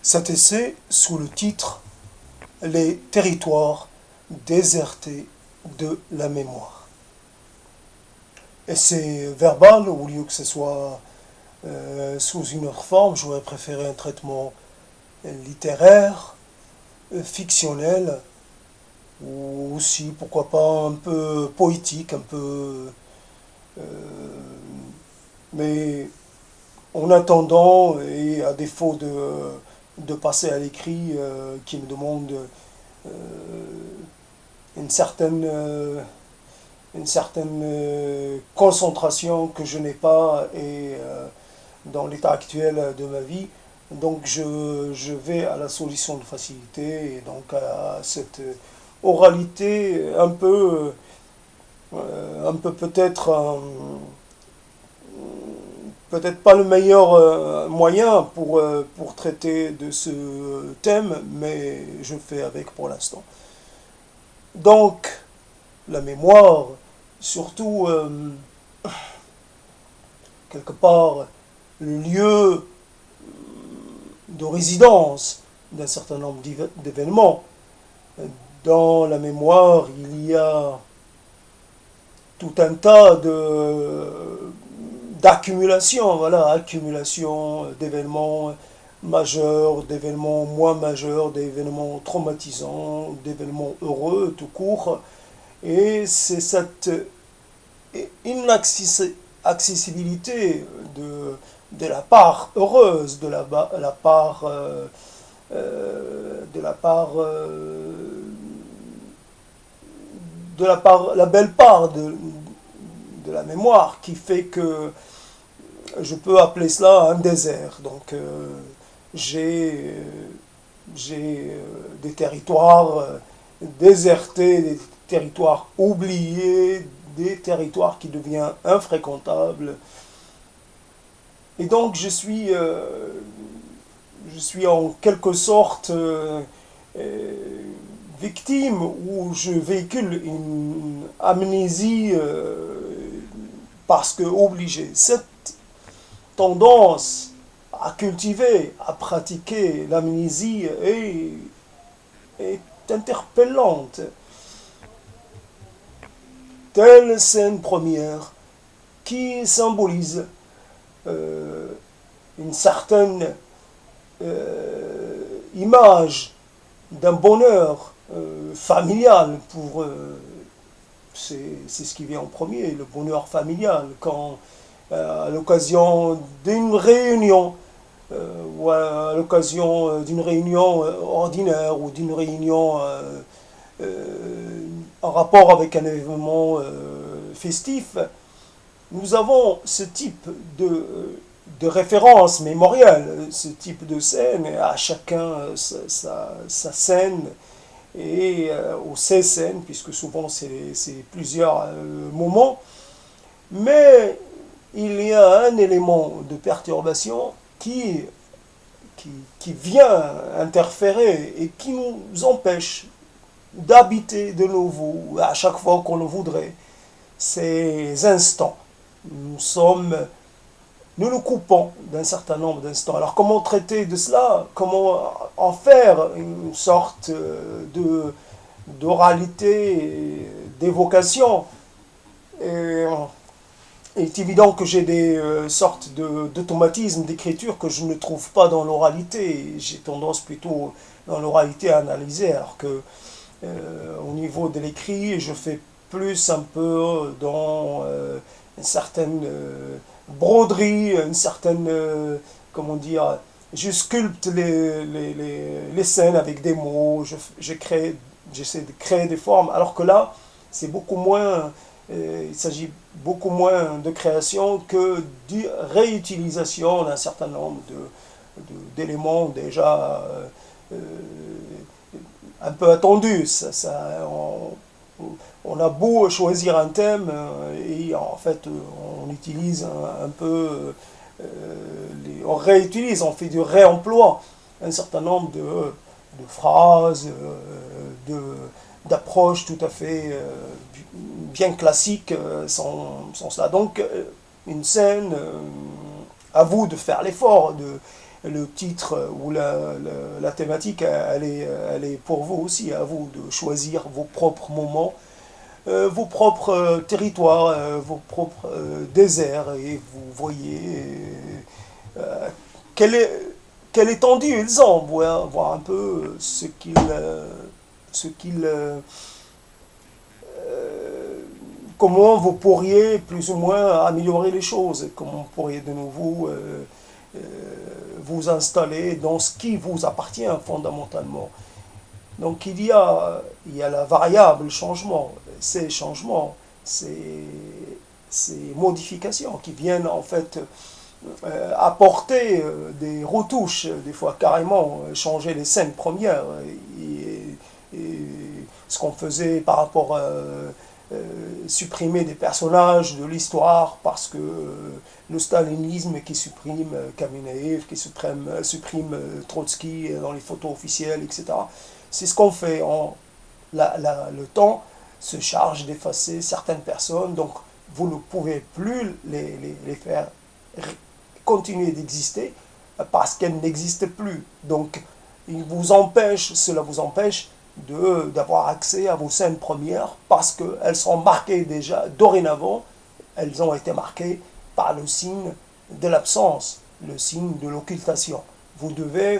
cet essai sous le titre Les territoires désertés de la mémoire. Essai verbal, au lieu que ce soit sous une autre forme, j'aurais préféré un traitement littéraire, fictionnel, ou aussi, pourquoi pas, un peu poétique, un peu... euh, mais en attendant, et à défaut de passer à l'écrit, qui me demande euh, une certaine, une certaine concentration que je n'ai pas et dans l'état actuel de ma vie. Donc je vais à la solution de facilité et donc à cette oralité un peu peut-être peut-être pas le meilleur moyen pour traiter de ce thème, mais je fais avec pour l'instant. Donc, la mémoire, surtout quelque part le lieu de résidence d'un certain nombre d'événements. Dans la mémoire, il y a tout un tas d'accumulation, voilà, accumulation d'événements majeurs, d'événements moins majeurs, d'événements traumatisants, d'événements heureux, tout court. Et c'est cette inaccessibilité de la part heureuse, la part, de la part, de la part, la belle part de la mémoire qui fait que je peux appeler cela un désert. Donc j'ai des territoires désertés, des territoires oubliés, des territoires qui deviennent infréquentables. Et donc je suis en quelque sorte victime où je véhicule une amnésie parce que obligé. Cette tendance à cultiver, à pratiquer l'amnésie est interpellante. Telle scène première qui symbolise une certaine image d'un bonheur familial c'est ce qui vient en premier, le bonheur familial, quand à l'occasion d'une réunion ou à l'occasion d'une réunion ordinaire ou d'une réunion en rapport avec un événement festif, nous avons ce type de référence mémorielle, ce type de scène, et à chacun sa scène, et ou ses scènes, puisque souvent c'est plusieurs moments, mais il y a un élément de perturbation qui vient interférer et qui nous empêche d'habiter de nouveau, à chaque fois qu'on le voudrait, ces instants. Nous nous coupons d'un certain nombre d'instants. Alors comment traiter de cela? Comment en faire une sorte d'oralité, d'évocation? Et il est évident que j'ai des sortes d'automatismes d'écriture que je ne trouve pas dans l'oralité. J'ai tendance plutôt dans l'oralité à analyser, alors que au niveau de l'écrit, je fais plus un peu dans une certaine broderie, une certaine, comment dire, je sculpte les scènes avec des mots, j'essaie de créer des formes, alors que là, c'est beaucoup moins, il s'agit beaucoup moins de création que de réutilisation d'un certain nombre d'éléments déjà un peu attendus. On a beau choisir un thème et en fait on utilise un peu, on réutilise, on fait du réemploi un certain nombre de phrases, d'approches tout à fait bien classiques sans cela. Donc une scène, à vous de faire l'effort le titre ou la thématique, elle est pour vous aussi, à vous de choisir vos propres moments, vos propres territoires, vos propres déserts, et vous voyez euh, quelle, est, quelle étendue ils ont, voir un peu ce qu'ils comment vous pourriez plus ou moins améliorer les choses, comment vous pourriez de nouveau euh, vous installer dans ce qui vous appartient fondamentalement. Donc il y a la variable changement, ces changements, ces modifications qui viennent en fait apporter des retouches, des fois carrément changer les scènes premières, et ce qu'on faisait par rapport à supprimer des personnages de l'histoire parce que le stalinisme qui supprime Kamenev, qui supprime Trotsky dans les photos officielles, etc. C'est ce qu'on fait. Le temps se charge d'effacer certaines personnes, donc vous ne pouvez plus les faire continuer d'exister parce qu'elles n'existent plus. Donc cela vous empêche d'avoir accès à vos scènes premières parce qu'elles sont marquées déjà, dorénavant, elles ont été marquées par le signe de l'absence, le signe de l'occultation. Vous devez,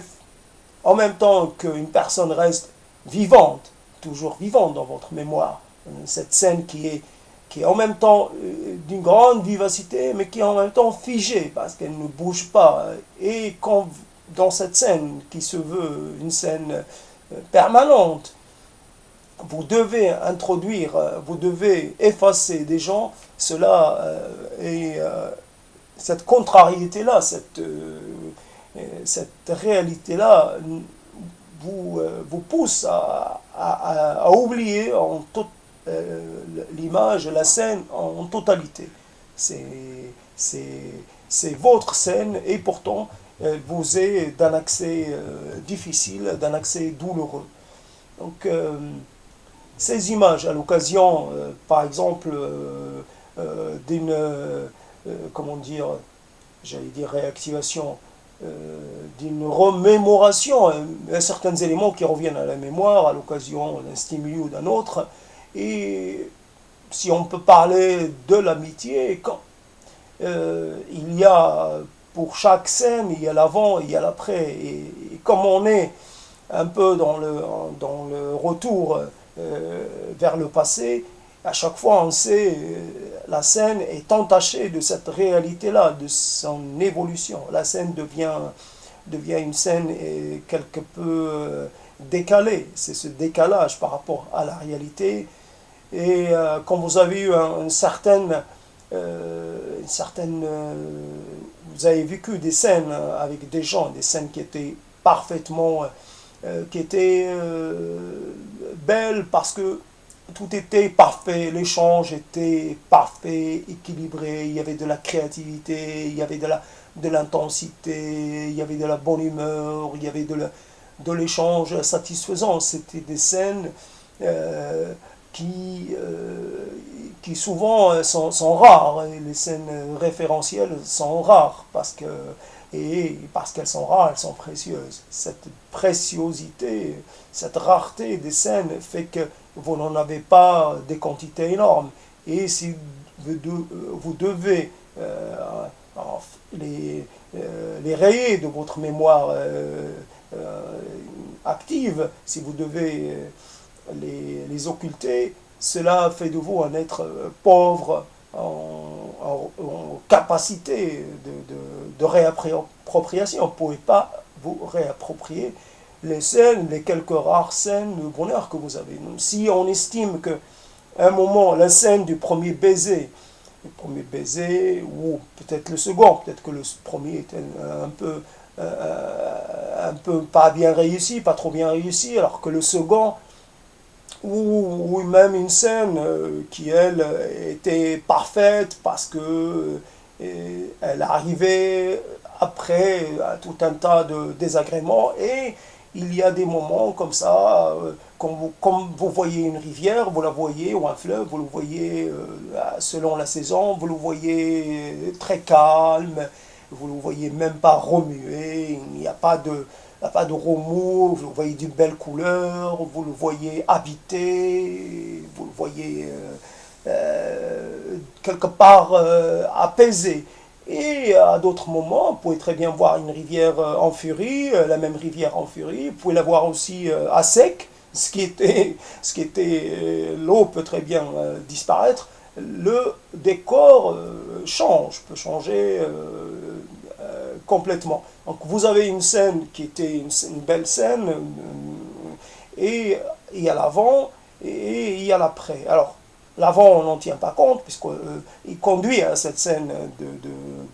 en même temps qu'une personne reste vivante, toujours vivante dans votre mémoire, cette scène qui est en même temps d'une grande vivacité, mais qui est en même temps figée, parce qu'elle ne bouge pas. Et quand, dans cette scène, qui se veut une scène permanente, vous devez effacer des gens, cela cette contrariété-là, cette réalité-là vous pousse à oublier l'image, la scène en totalité. C'est c'est votre scène et pourtant elle vous est d'un accès difficile, d'un accès douloureux. Donc ces images à l'occasion, par exemple, d'une, comment dire, j'allais dire réactivation, d'une remémoration, certains éléments qui reviennent à la mémoire à l'occasion d'un stimuli ou d'un autre, et si on peut parler de l'amitié, quand il y a pour chaque scène, il y a l'avant, il y a l'après, et comme on est un peu dans le retour vers le passé, à chaque fois on sait la scène est entachée de cette réalité-là, de son évolution. La scène devient une scène quelque peu décalée. C'est ce décalage par rapport à la réalité. Et quand vous avez eu vous avez vécu des scènes avec des gens, des scènes qui étaient parfaitement, qui étaient belles parce que tout était parfait, l'échange était parfait, équilibré, il y avait de la créativité, il y avait de l'intensité, il y avait de la bonne humeur, il y avait de l'échange satisfaisant. C'était des scènes qui, qui souvent sont rares. Et les scènes référentielles sont rares parce qu'elles sont rares, elles sont précieuses. Cette préciosité, cette rareté des scènes fait que vous n'en avez pas des quantités énormes. Et si vous devez les rayer de votre mémoire active, si vous devez les occulter, cela fait de vous un être pauvre en capacité de réappropriation. Vous ne pouvez pas vous réapproprier les scènes, les quelques rares scènes de bonheur que vous avez. Donc, si on estime que un moment, la scène du le premier baiser, ou peut-être le second, peut-être que le premier était un peu pas bien réussi, pas trop bien réussi, alors que le second, ou même une scène qui, elle, était parfaite parce que elle arrivait après tout un tas de désagréments, et il y a des moments comme ça, comme vous voyez une rivière, vous la voyez, ou un fleuve, vous le voyez selon la saison, vous le voyez très calme, vous ne le voyez même pas remuer, il n'y a pas de, il n'y a pas de remous, vous le voyez d'une belle couleur, vous le voyez habité, vous le voyez quelque part apaisé. Et à d'autres moments, vous pouvez très bien voir une rivière en furie, la même rivière en furie. Vous pouvez la voir aussi à sec, l'eau peut très bien disparaître. Le décor change, peut changer complètement. Donc vous avez une scène qui était une belle scène, et il y a l'avant et il y a l'après. Alors, l'avant, on n'en tient pas compte, puisqu'il conduit à cette scène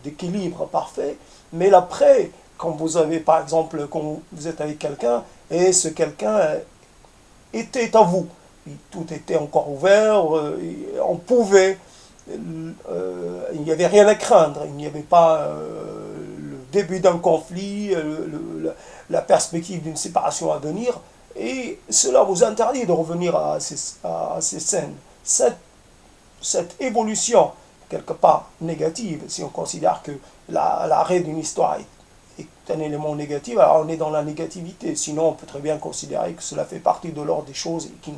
d'équilibre parfait, mais l'après, quand vous avez, par exemple, quand vous êtes avec quelqu'un, et ce quelqu'un était à vous, tout était encore ouvert, on pouvait, il n'y avait rien à craindre, il n'y avait pas le début d'un conflit, la perspective d'une séparation à venir, et cela vous interdit de revenir à ces scènes. Cette évolution, quelque part négative, si on considère que l'arrêt d'une histoire est un élément négatif, alors on est dans la négativité. Sinon, on peut très bien considérer que cela fait partie de l'ordre des choses et qu'il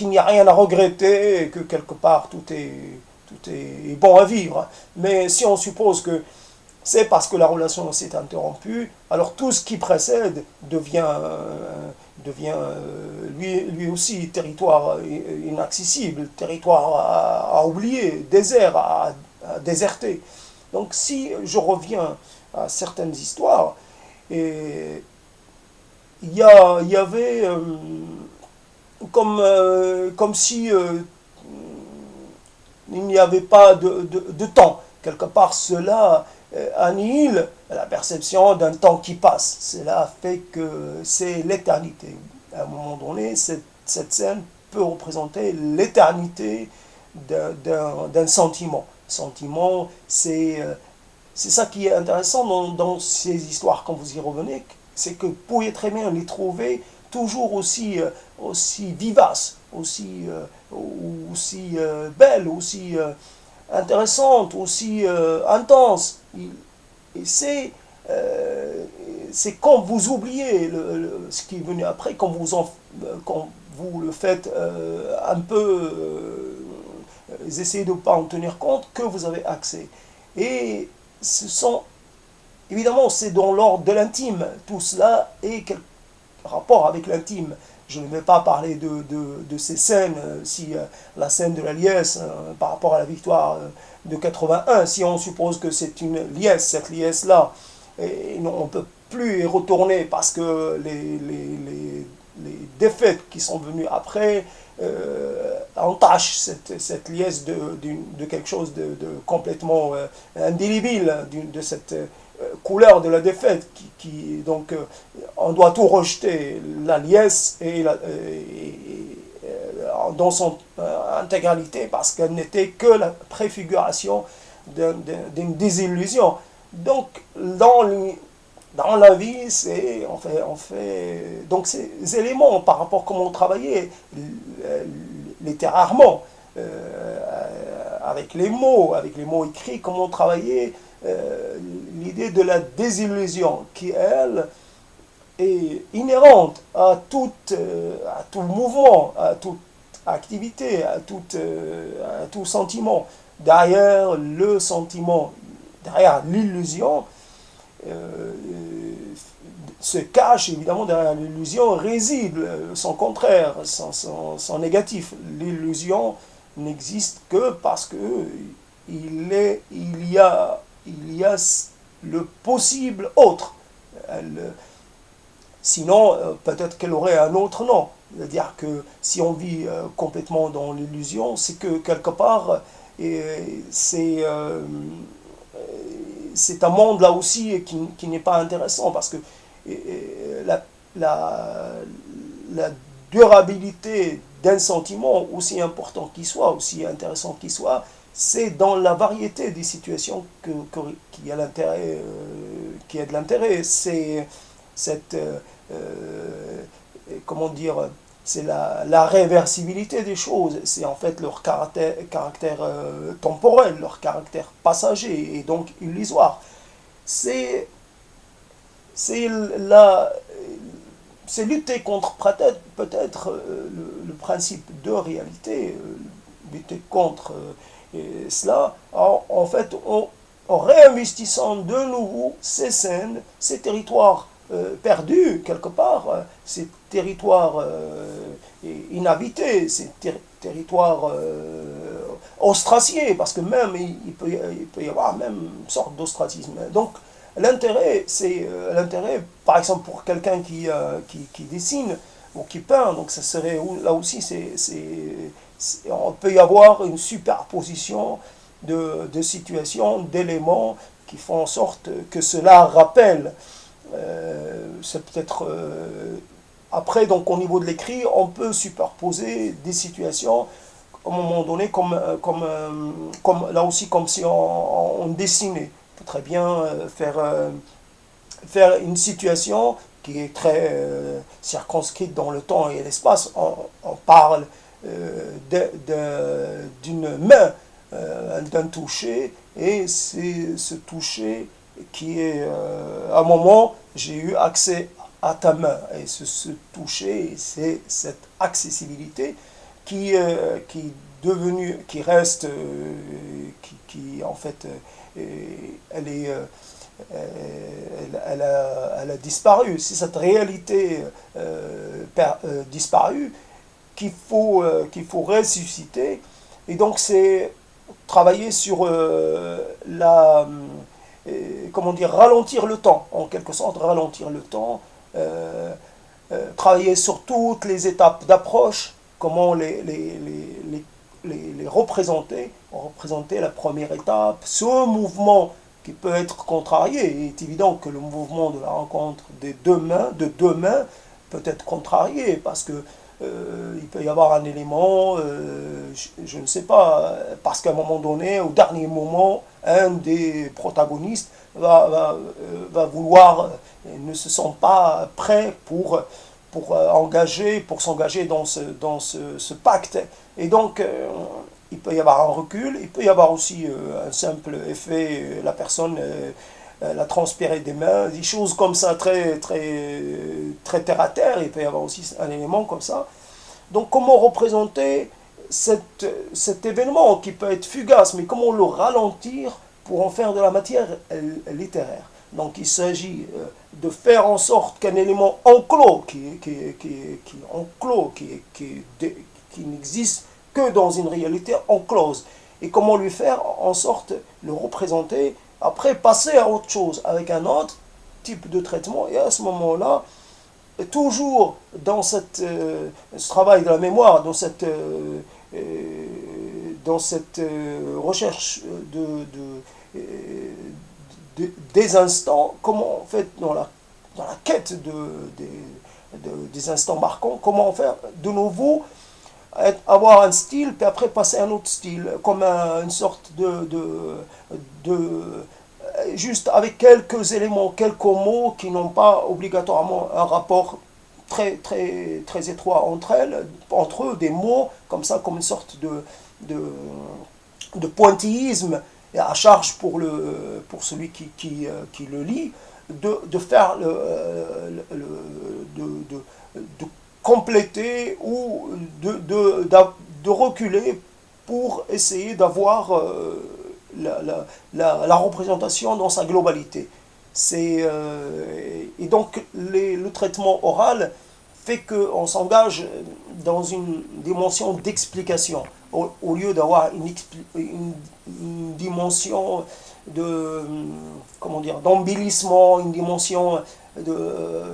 n'y a rien à regretter et que quelque part tout est bon à vivre. Mais si on suppose que c'est parce que la relation s'est interrompue, alors tout ce qui précède devient lui aussi territoire inaccessible, territoire à oublier, désert à déserter. Donc si je reviens à certaines histoires, et il y avait comme si il n'y avait pas de temps. Quelque part, cela annihile la perception d'un temps qui passe. Cela fait que c'est l'éternité. À un moment donné, cette scène peut représenter l'éternité d'un sentiment. Sentiment, c'est ça qui est intéressant dans ces histoires, quand vous y revenez, c'est que vous pouvez très bien les trouver toujours aussi vivaces, aussi belles, aussi intéressantes, aussi intenses. Et c'est quand vous oubliez ce qui est venu après, quand vous le faites un peu, essayez de ne pas en tenir compte, que vous avez accès. Et évidemment, c'est dans l'ordre de l'intime. Tout cela est quel rapport avec l'intime. Je ne vais pas parler de ces scènes, si la scène de la liesse par rapport à la victoire de 81, si on suppose que c'est une liesse, cette liesse-là, et on ne peut plus y retourner parce que les défaites qui sont venues après entachent cette liesse de quelque chose de complètement indélébile, de cette couleur de la défaite donc on doit tout rejeter, la liesse dans son intégralité, parce qu'elle n'était que la préfiguration d'une désillusion. Donc dans la vie, on fait donc ces éléments par rapport à comment travailler littérairement, avec les mots écrits, comment travailler l'idée de la désillusion qui, elle, est inhérente à tout mouvement, à toute activité, à tout sentiment. Derrière le sentiment, derrière l'illusion, se cache, évidemment, derrière l'illusion réside son contraire, son négatif. L'illusion n'existe que parce que il y a le possible autre. Sinon, peut-être qu'elle aurait un autre nom. C'est-à-dire que si on vit complètement dans l'illusion, c'est que quelque part, c'est un monde là aussi qui n'est pas intéressant, parce que la, la, la durabilité d'un sentiment, aussi important qu'il soit, aussi intéressant qu'il soit, c'est dans la variété des situations qui a qui a de l'intérêt. C'est cette comment dire, c'est la réversibilité des choses, c'est en fait leur caractère temporel, leur caractère passager et donc illusoire. C'est c'est la, c'est lutter contre peut-être le principe de réalité, lutter contre cela, en fait, en réinvestissant de nouveau ces scènes, ces territoires perdus quelque part, ces territoires inhabités, ces territoires ostraciés, parce que même il peut y avoir même une sorte d'ostracisme. Donc l'intérêt, c'est l'intérêt, par exemple pour quelqu'un qui dessine ou qui peint, donc ça serait là aussi, on peut y avoir une superposition de situations, d'éléments qui font en sorte que cela rappelle. C'est peut-être après, donc au niveau de l'écrit, on peut superposer des situations à un moment donné, comme là aussi, comme si on dessinait. On peut très bien faire une situation qui est très circonscrite dans le temps et l'espace. On parle d'une main, d'un toucher, et c'est ce toucher qui est, à un moment, j'ai eu accès à ta main. Et ce toucher, c'est cette accessibilité qui devenue, qui reste, en fait, elle est, elle a disparu. C'est cette réalité disparue qu'il faut ressusciter. Et donc c'est travailler sur comment dire, ralentir le temps, en quelque sorte, ralentir le temps, travailler sur toutes les étapes d'approche, comment les représenter, représenter la première étape, ce mouvement qui peut être contrarié. Il est évident que le mouvement de la rencontre de deux mains peut être contrarié parce que il peut y avoir un élément, je ne sais pas, parce qu'à un moment donné, au dernier moment, un des protagonistes va vouloir, ne se sent pas prêt pour s'engager ce pacte. Et donc, il peut y avoir un recul, il peut y avoir aussi un simple effet, la personne la transpirer des mains, des choses comme ça très terre à terre, il peut y avoir aussi un élément comme ça. Donc comment représenter cet événement qui peut être fugace, mais comment le ralentir pour en faire de la matière littéraire. Donc il s'agit de faire en sorte qu'un élément enclos, qui n'existe que dans une réalité enclose, et comment lui faire en sorte de le représenter, après passer à autre chose, avec un autre type de traitement, et à ce moment-là, toujours dans ce travail de la mémoire, dans cette recherche des instants, comment en fait dans la quête des instants marquants, comment faire de nouveau avoir un style, puis après passer à un autre style, comme une sorte juste avec quelques éléments, quelques mots qui n'ont pas obligatoirement un rapport très étroit entre eux, des mots comme ça, comme une sorte de pointillisme et à charge pour celui qui le lit, de faire de compléter ou de reculer pour essayer d'avoir la représentation dans sa globalité. Et donc le traitement oral fait qu'on s'engage dans une dimension d'explication au lieu d'avoir une dimension comment dire, d'embellissement, une dimension de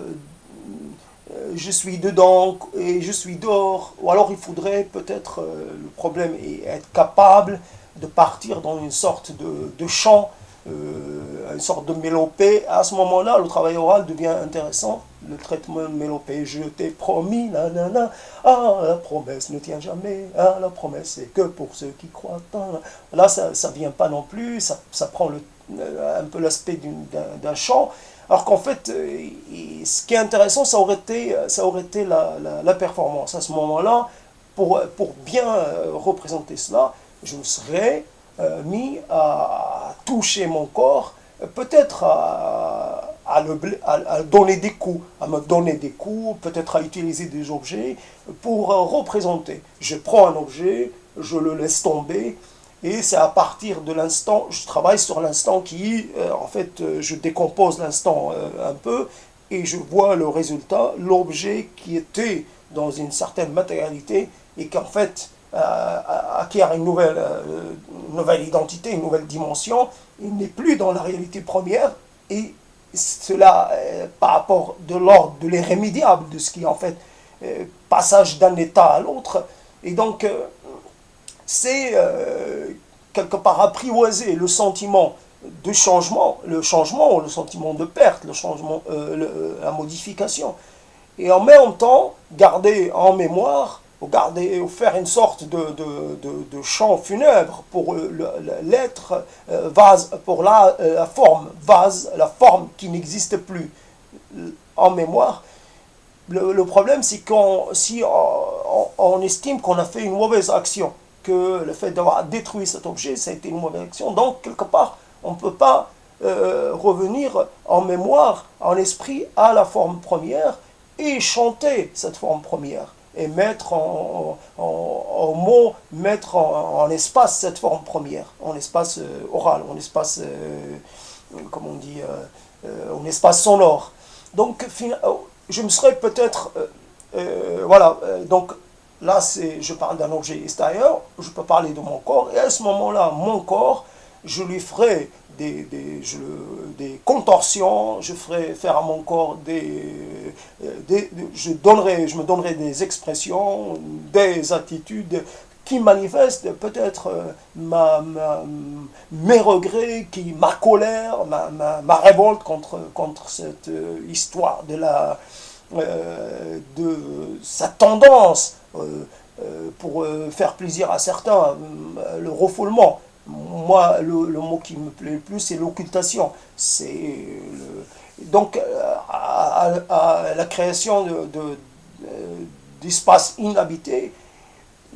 je suis dedans et je suis dehors. Ou alors il faudrait peut-être, le problème est être capable de partir dans une sorte de chant, une sorte de mélopée. À ce moment-là, le travail oral devient intéressant. Le traitement de mélopée, je t'ai promis, nanana, ah, la promesse ne tient jamais, ah, la promesse c'est que pour ceux qui croient. Là, ça ne vient pas non plus, ça prend un peu l'aspect d'un chant. Alors qu'en fait, ce qui est intéressant, ça aurait été la performance. À ce moment-là, pour bien représenter cela, je me serais mis à toucher mon corps, peut-être à donner des coups, à me donner des coups, peut-être à utiliser des objets pour représenter. Je prends un objet, je le laisse tomber, et c'est à partir de l'instant, je travaille sur l'instant qui, en fait, je décompose l'instant un peu, et je vois le résultat, l'objet qui était dans une certaine matérialité, et qu'en fait, acquiert une nouvelle identité, une nouvelle dimension, il n'est plus dans la réalité première, et cela par rapport de l'ordre de l'irrémédiable, de ce qui est en fait passage d'un état à l'autre, et donc c'est quelque part apprivoiser le sentiment de changement, le sentiment de perte, le changement, la modification, et en même temps garder en mémoire, ou faire une sorte de chant funèbre pour l'être vase, pour la forme vase, la forme qui n'existe plus en mémoire. Le problème, c'est si on estime qu'on a fait une mauvaise action, que le fait d'avoir détruit cet objet, ça a été une mauvaise action, donc quelque part, on ne peut pas revenir en mémoire, en esprit, à la forme première et chanter cette forme première et mettre en mots, mettre en espace cette forme première, en espace oral, en espace, comment on dit, en espace sonore. Donc, je me serais peut-être, voilà, donc là, je parle d'un objet extérieur, je peux parler de mon corps, et à ce moment-là, mon corps, je lui ferai des contorsions, je ferai faire à mon corps je me donnerai des expressions, des attitudes qui manifestent peut-être mes regrets, ma colère, ma révolte contre cette histoire de sa tendance pour faire plaisir à certains, le refoulement. Moi, le mot qui me plaît le plus, c'est l'occultation. Donc, à la création d'espaces inhabités.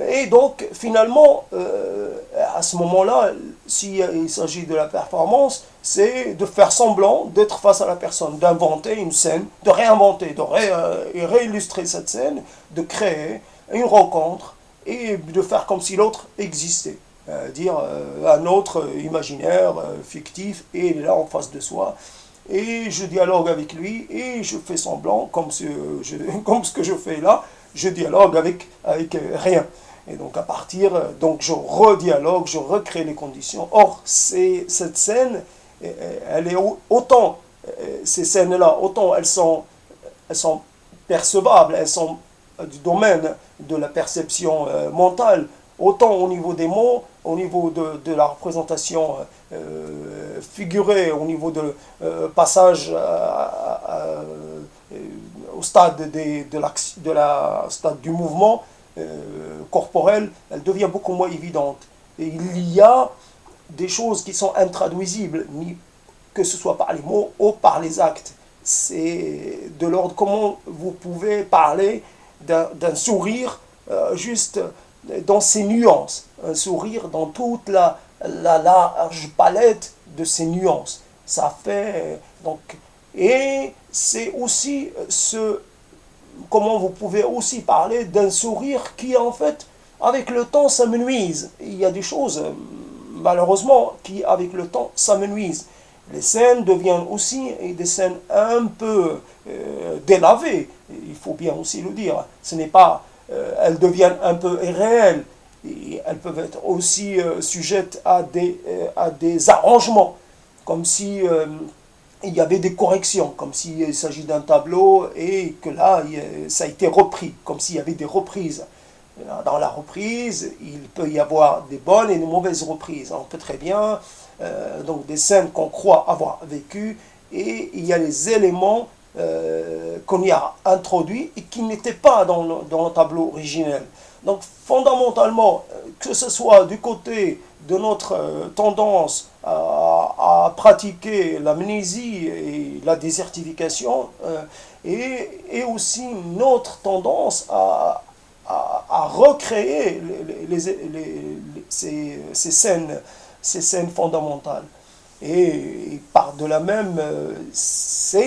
Et donc, finalement, à ce moment-là, s'il s'agit de la performance, c'est de faire semblant d'être face à la personne, d'inventer une scène, de réinventer, réillustrer cette scène, de créer une rencontre et de faire comme si l'autre existait. Dire un autre imaginaire, fictif, et il est là en face de soi. Et je dialogue avec lui et je fais semblant, comme ce que je fais là, je dialogue avec rien. Et donc à partir, donc je redialogue, je recrée les conditions. Or, cette scène, elle est autant, ces scènes-là, autant elles sont percevables, elles sont du domaine de la perception mentale, autant au niveau des mots, au niveau de la représentation figurée, au niveau de passage au stade stade du mouvement corporel, elle devient beaucoup moins évidente. Et il y a des choses qui sont intraduisibles, que ce soit par les mots ou par les actes. C'est de l'ordre comment vous pouvez parler d'un sourire juste dans ses nuances, un sourire dans toute la large palette de ses nuances. Ça fait donc, et c'est aussi comment vous pouvez aussi parler d'un sourire qui en fait avec le temps s'amenuise. Il y a des choses malheureusement qui avec le temps s'amenuisent. Les scènes deviennent aussi des scènes un peu délavées, il faut bien aussi le dire. Ce n'est pas elles deviennent un peu irréelles. Et elles peuvent être aussi sujettes à des arrangements, comme si il y avait des corrections, comme s'il s'agit d'un tableau et que là, ça a été repris, comme s'il y avait des reprises. Dans la reprise, il peut y avoir des bonnes et des mauvaises reprises. On peut très bien, donc des scènes qu'on croit avoir vécues, et il y a les éléments qu'on y a introduits et qui n'étaient pas dans le tableau originel. Donc fondamentalement, que ce soit du côté de notre tendance à pratiquer l'amnésie et la désertification, et aussi notre tendance à recréer ces scènes fondamentales. Et par de la même, ce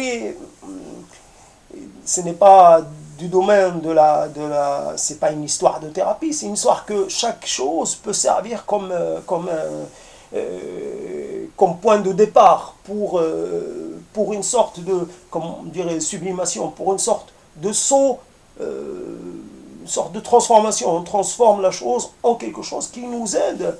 n'est pas du domaine c'est pas une histoire de thérapie, c'est une histoire que chaque chose peut servir comme point de départ pour une sorte de, comme on dirait, sublimation, pour une sorte de saut, une sorte de transformation. On transforme la chose en quelque chose qui nous aide,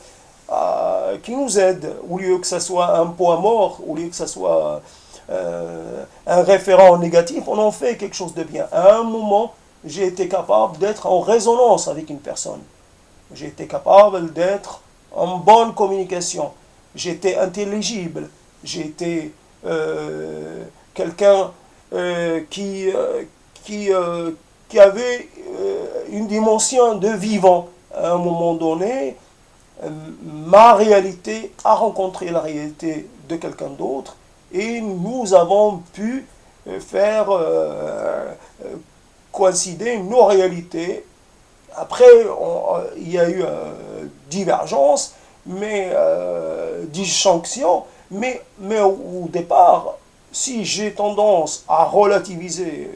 au lieu que ça soit un poids mort, au lieu que ça soit un référent négatif, on en fait quelque chose de bien. À un moment, j'ai été capable d'être en résonance avec une personne. J'ai été capable d'être en bonne communication. J'étais intelligible. J'étais quelqu'un qui, qui avait une dimension de vivant. À un moment donné, ma réalité a rencontré la réalité de quelqu'un d'autre et nous avons pu faire coïncider nos réalités. Après, il y a eu divergence, mais disjonction, mais au départ, si j'ai tendance à relativiser,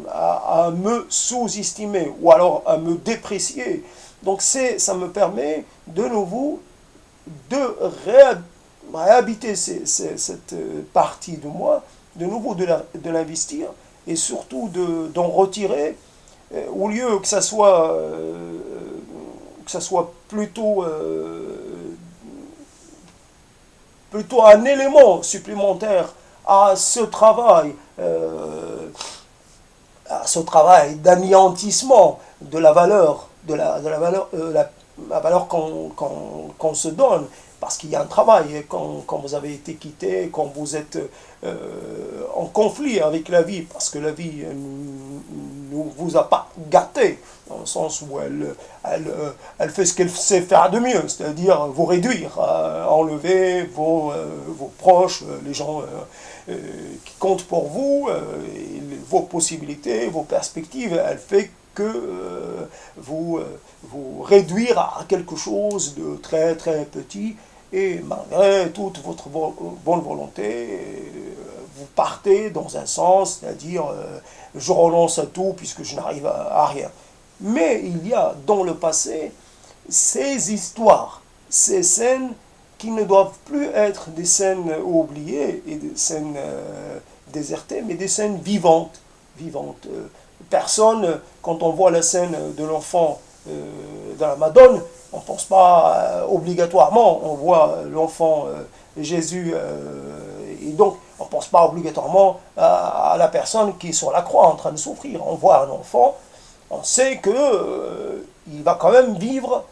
à me sous-estimer ou alors à me déprécier, donc ça me permet de nouveau de réhabiter cette partie de moi, de nouveau de l'investir et surtout d'en retirer, au lieu que ça soit plutôt un élément supplémentaire à ce travail d'anéantissement de la valeur, la valeur qu'on se donne, parce qu'il y a un travail. Et quand vous avez été quitté, quand vous êtes en conflit avec la vie, parce que la vie ne vous a pas gâté, dans le sens où elle fait ce qu'elle sait faire de mieux, c'est-à-dire vous réduire, enlever vos proches, les gens qui comptent pour vous, vos possibilités, vos perspectives. Elle fait que vous réduire à quelque chose de très très petit, et malgré toute votre bonne volonté, vous partez dans un sens, c'est-à-dire je renonce à tout puisque je n'arrive à rien. Mais il y a dans le passé ces histoires, ces scènes qui ne doivent plus être des scènes oubliées et des scènes désertées, mais des scènes vivantes. Personne, quand on voit la scène de l'enfant dans la Madone, on ne pense pas obligatoirement, on voit l'enfant Jésus, et donc on ne pense pas obligatoirement à la personne qui est sur la croix en train de souffrir. On voit un enfant, on sait que il va quand même vivre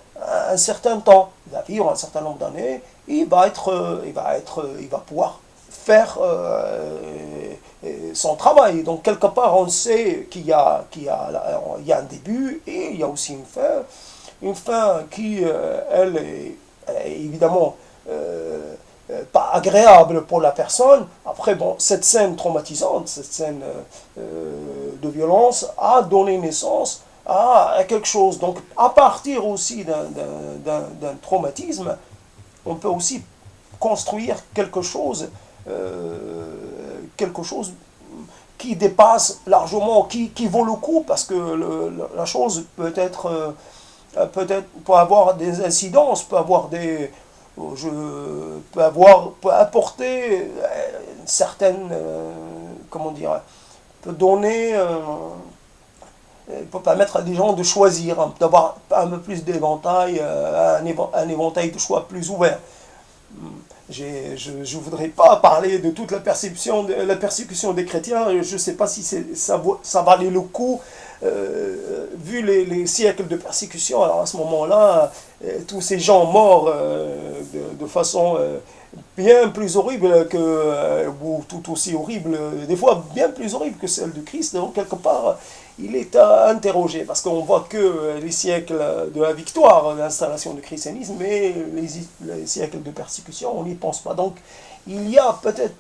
un certain temps, il va vivre un certain nombre d'années, il va pouvoir faire son travail. Donc quelque part on sait qu'il y a un début et il y a aussi une fin qui, elle est évidemment pas agréable pour la personne. Après, bon, cette scène traumatisante, cette scène de violence a donné naissance à quelque chose. Donc, à partir aussi d'un traumatisme, on peut aussi construire quelque chose qui dépasse largement, qui vaut le coup, parce que la chose peut avoir des incidences, peut apporter une certaine, comment dire, peut donner, peut permettre à des gens de choisir, d'avoir un peu plus d'éventail, un éventail de choix plus ouvert. Je ne voudrais pas parler de toute la persécution des chrétiens. Je ne sais pas si ça valait le coup, vu les siècles de persécution. Alors à ce moment-là, tous ces gens morts de façon bien plus horrible ou tout aussi horrible, des fois bien plus horrible que celle de Christ. Donc quelque part, il est à interroger, parce qu'on voit que les siècles de la victoire, de l'installation du christianisme, et les siècles de persécution, on n'y pense pas. Donc il y a peut-être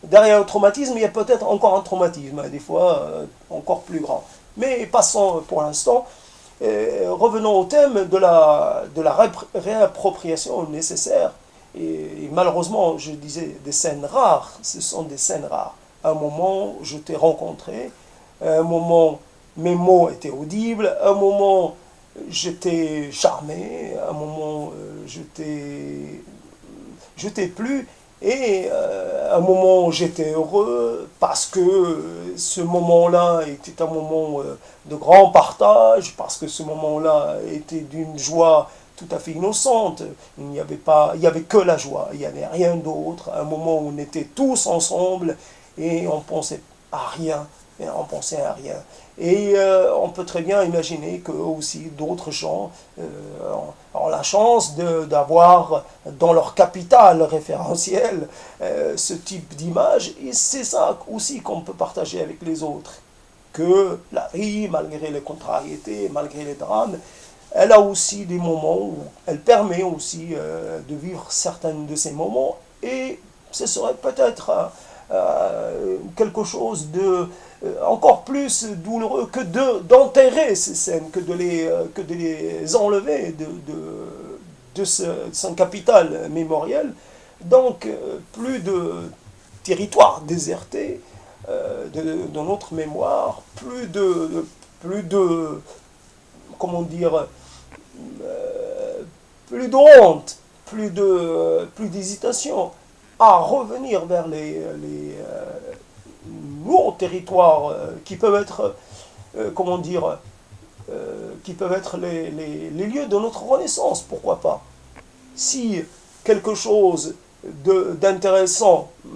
derrière le traumatisme, il y a peut-être encore un traumatisme, des fois encore plus grand. Mais passons pour l'instant, revenons au thème de la réappropriation nécessaire Et malheureusement, je disais des scènes rares, ce sont des scènes rares. À un moment, je t'ai rencontré, à un moment, mes mots étaient audibles, à un moment, j'étais charmé, à un moment, je t'ai plu, et à un moment, j'étais heureux, parce que ce moment-là était un moment de grand partage, parce que ce moment-là était d'une joie tout à fait innocente. Il n'y avait pas, il y avait que la joie, il n'y avait rien d'autre. Un moment où on était tous ensemble et on pensait à rien, et on pensait à rien. Et on peut très bien imaginer que aussi d'autres gens ont la chance d'avoir dans leur capital référentiel ce type d'image. Et c'est ça aussi qu'on peut partager avec les autres. Que la vie, malgré les contrariétés, malgré les drames, elle a aussi des moments où elle permet aussi de vivre certains de ces moments, et ce serait peut-être quelque chose de encore plus douloureux que d'enterrer ces scènes, que de les enlever de son capital mémoriel. Donc plus de territoire déserté de notre mémoire, plus de comment dire, plus de honte, plus d'hésitation à revenir vers nos territoires qui peuvent être, comment dire, qui peuvent être les lieux de notre renaissance, pourquoi pas. Si quelque chose d'intéressant, je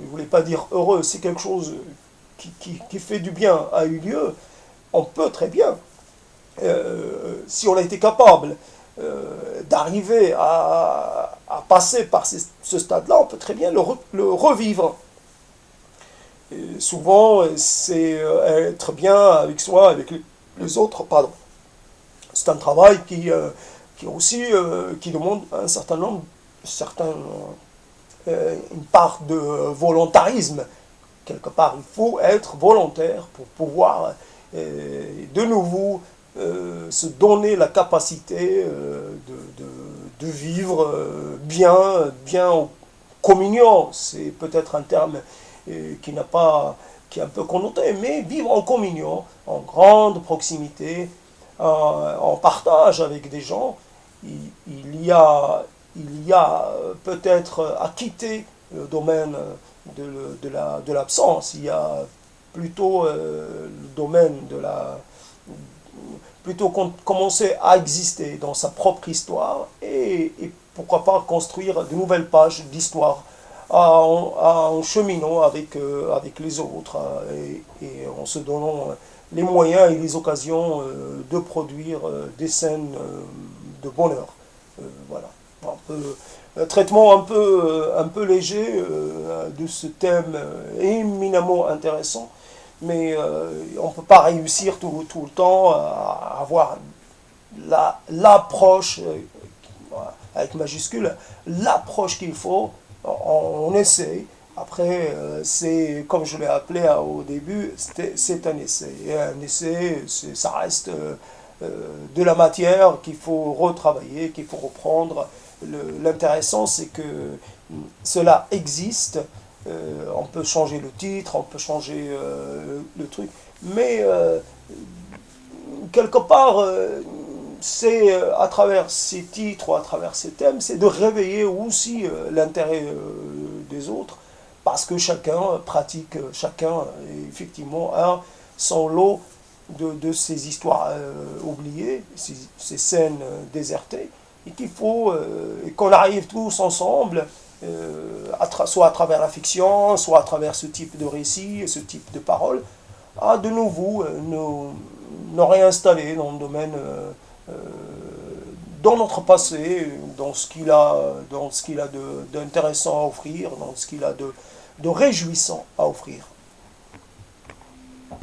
ne voulais pas dire heureux, si quelque chose qui fait du bien a eu lieu, on peut très bien, si on a été capable d'arriver à passer par ce stade-là, on peut très bien le revivre. Et souvent, c'est être bien avec soi, avec les autres, pardon. C'est un travail qui aussi qui demande un certain nombre, une part de volontarisme. Quelque part, il faut être volontaire pour pouvoir de nouveau se donner la capacité de vivre bien en communion. C'est peut-être un terme qui n'a pas, qui est un peu connoté, mais vivre en communion, en grande proximité, en partage avec des gens. Il y a peut-être à quitter le domaine de l'absence. Il y a plutôt le domaine de la plutôt commencer à exister dans sa propre histoire, et pourquoi pas construire de nouvelles pages d'histoire en cheminant avec les autres et en se donnant les moyens et les occasions de produire des scènes de bonheur. Voilà. Un peu, traitement un peu léger de ce thème éminemment intéressant, mais on ne peut pas réussir tout le temps à avoir l'approche, avec majuscule, l'approche qu'il faut. On essaie. Après, c'est comme je l'ai appelé au début, c'est un essai. Et un essai, ça reste de la matière qu'il faut retravailler, qu'il faut reprendre. L'intéressant, c'est que cela existe. On peut changer le titre, on peut changer le truc, mais quelque part, c'est à travers ces titres ou à travers ces thèmes, c'est de réveiller aussi l'intérêt des autres, parce que chacun pratique, chacun effectivement a son lot de ces histoires oubliées, ces scènes désertées, et qu'il faut qu'on arrive tous ensemble, soit à travers la fiction, soit à travers ce type de récit, ce type de paroles, à de nouveau nous réinstaller dans le domaine, dans notre passé, dans ce qu'il a d'intéressant à offrir, dans ce qu'il a de réjouissant à offrir.